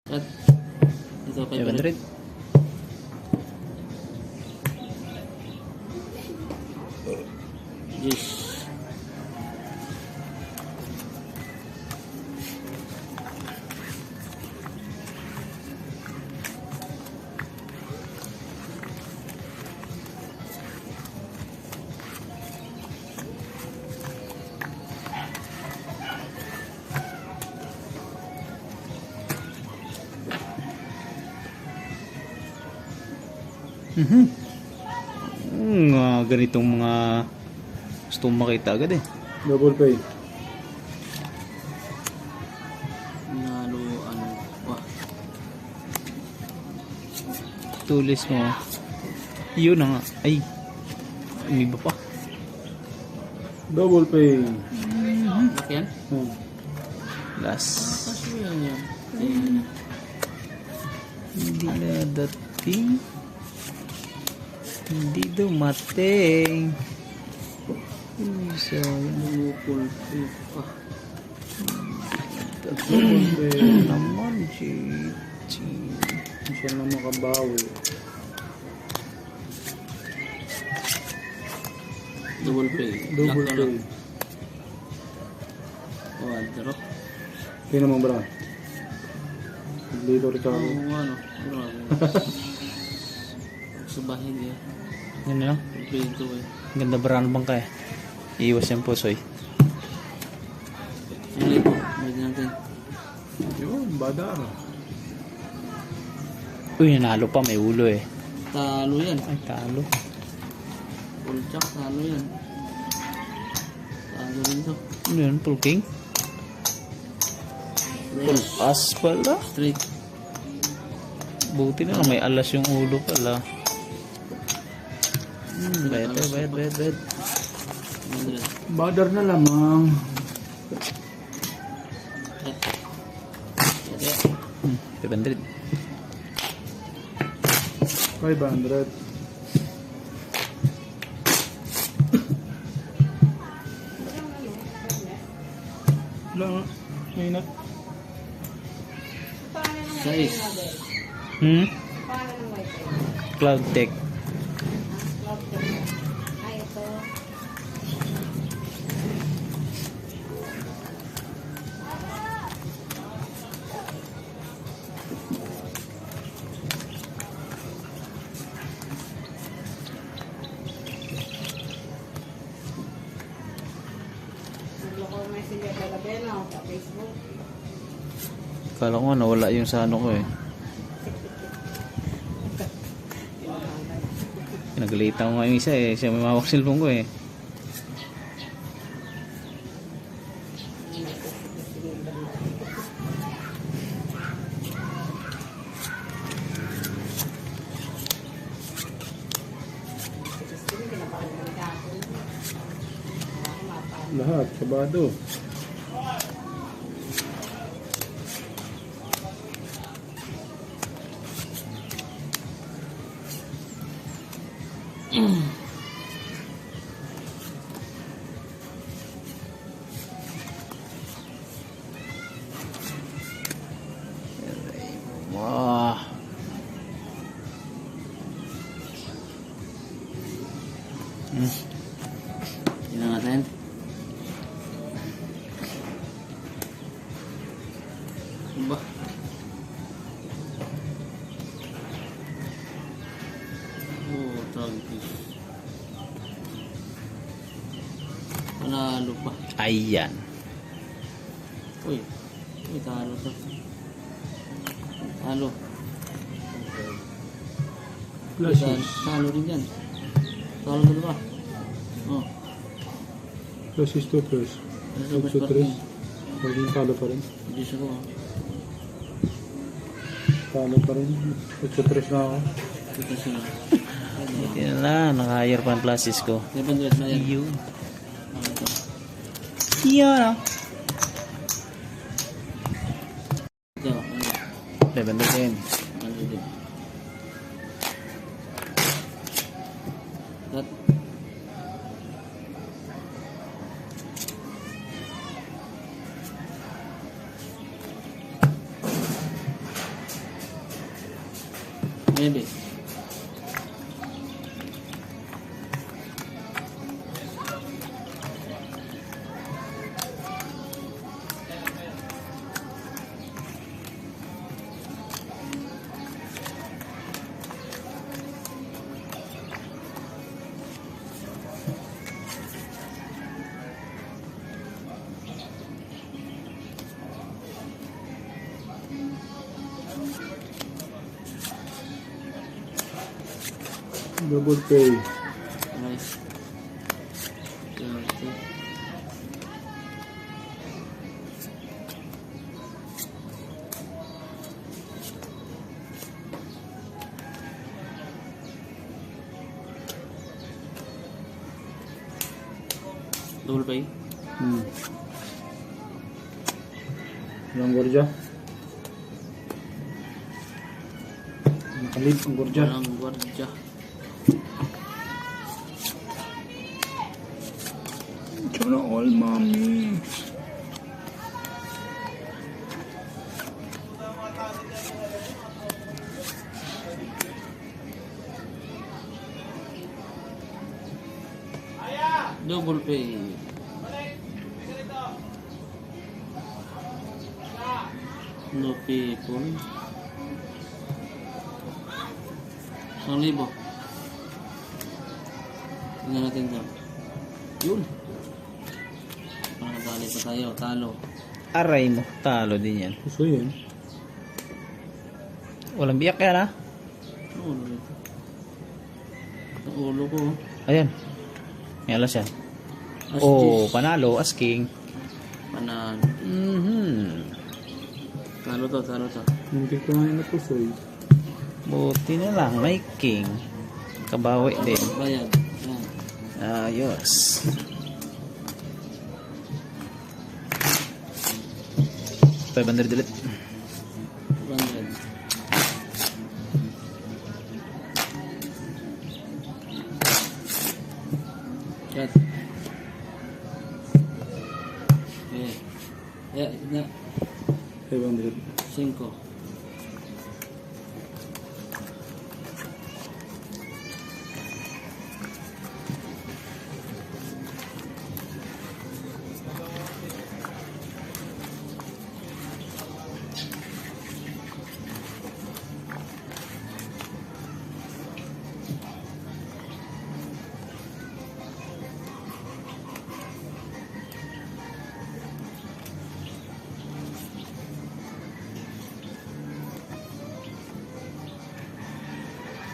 At ito 500. 500. Yes. Ganitong mga gusto mong makita agad eh. Double pay. Nalo ano. Wah. Tulis mo. Yun na nga. Ay. May iba pa. Double pay. Laki yan? Last. Kasi yan. Ayun. Hindi na dating. Hindi dumating. So, Bukol. Pa. Double pay. naman, JT. Hindi siya na makabawi. Double play. Double Lock na pay. lock. Oh, drop. Tingnan mo bro. Dito rin Oo, ako. ano. Grabe. Sa bahay niya. Yan na lang. Play ito eh. Ganda barang bang kaya? Iwas yung pusoy. Ano ito? Pwede natin. Yun, badara. Uy, nanalo pa. May ulo eh. Talo yan. Ay, talo. Full chuck, talo yan. Talo rin to. Ano yun? Full king? Full as pala. Straight. Buti na lang. May alas yung ulo pala. Bayad. 100. Badar na lamang. Ito. 500. 500. Lang, minat. Size. Cloud Tech. Kala ko nga nawala yung sa ano ko eh. Nagalita ko nga yung isa eh. Siya may mawak cellphone ko eh. Lahat, kabado. Wah. Tingnan natin. Ba? Oh, tragis. Panalo pa. Ayan. Uy. Uy, talo to. Talo. Flashes. Talo rin yan. Talo na ba? Oh. Flashes to first. Ano ba? 8-3. Maging talo pa rin. Hindi siya ko. Talo pa rin. 8-3 na ako. Ito sila. Buti na lang. Naka-hire pa ang classes ko. 700 na yan. Yun. Ano ito? Yan ah. Ito. Ano? 700 din. Ano din? That. Maybe. Double pay. Nice. 30. Double pay. Walang gordya. Nakalib ang gordya. Walang gwardiya. Sana all, mommy. Double pay. No people. 1,000. Tingnan natin to. Yun. Nakadali pa tayo. Talo. Aray mo, talo din yan. Gusto yan. Walang biyak yan ha? Ano ulo nito? Ang ulo ko. Ayan. May alas yan. As Oh, this. panalo, asking. Panalo. Talo to, talo to. Muntik ko nga yung napusoy. Buti na lang, may king. Kabawi din. Bayad. Yan. Ayos. $500 ulit. 100. Cut. Okay. Ya, na. 500. 5.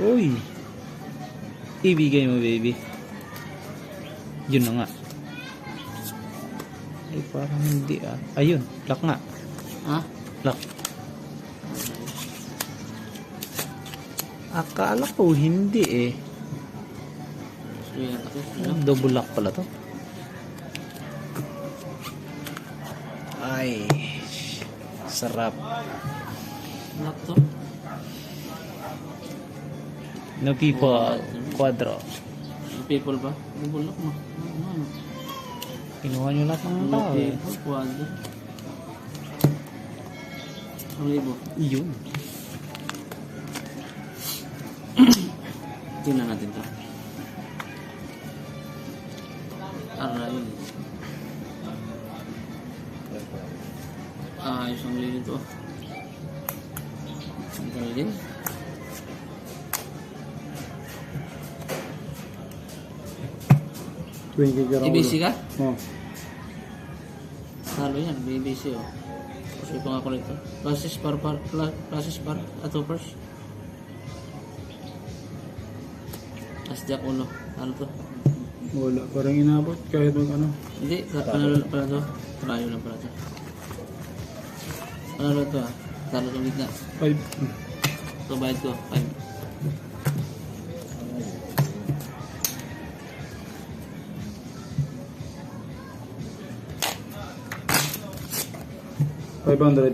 Uy. Ibigay mo, baby. Yun na nga. Ay, parang hindi ah. Ayun, lock nga. Ha? Lock. Akala ko hindi eh. Suya ako. Ano? Double lock pala to. Ay. Sarap. Lock to? No people. Quadro. Ang people ba? Bubulak mo. Ano? Kinuha nyo lahat ng No tao eh. people. Quadro. Ang libo. Yun. Tingnan natin to. Aray. Ayos ang lilit to. Ang galing. ABC ka? Oh. Talo yan, BBC oh. Kasi ito nga kolektor. Classes par, ato first. Asjak uno. Talo to. Wala. Parang inabot kahit mag ano. Hindi, panalo lang pala to. Panalo lang pala to. Panalo to ah. Talo to gitna. 5. Ito bayad ko, 5. $500.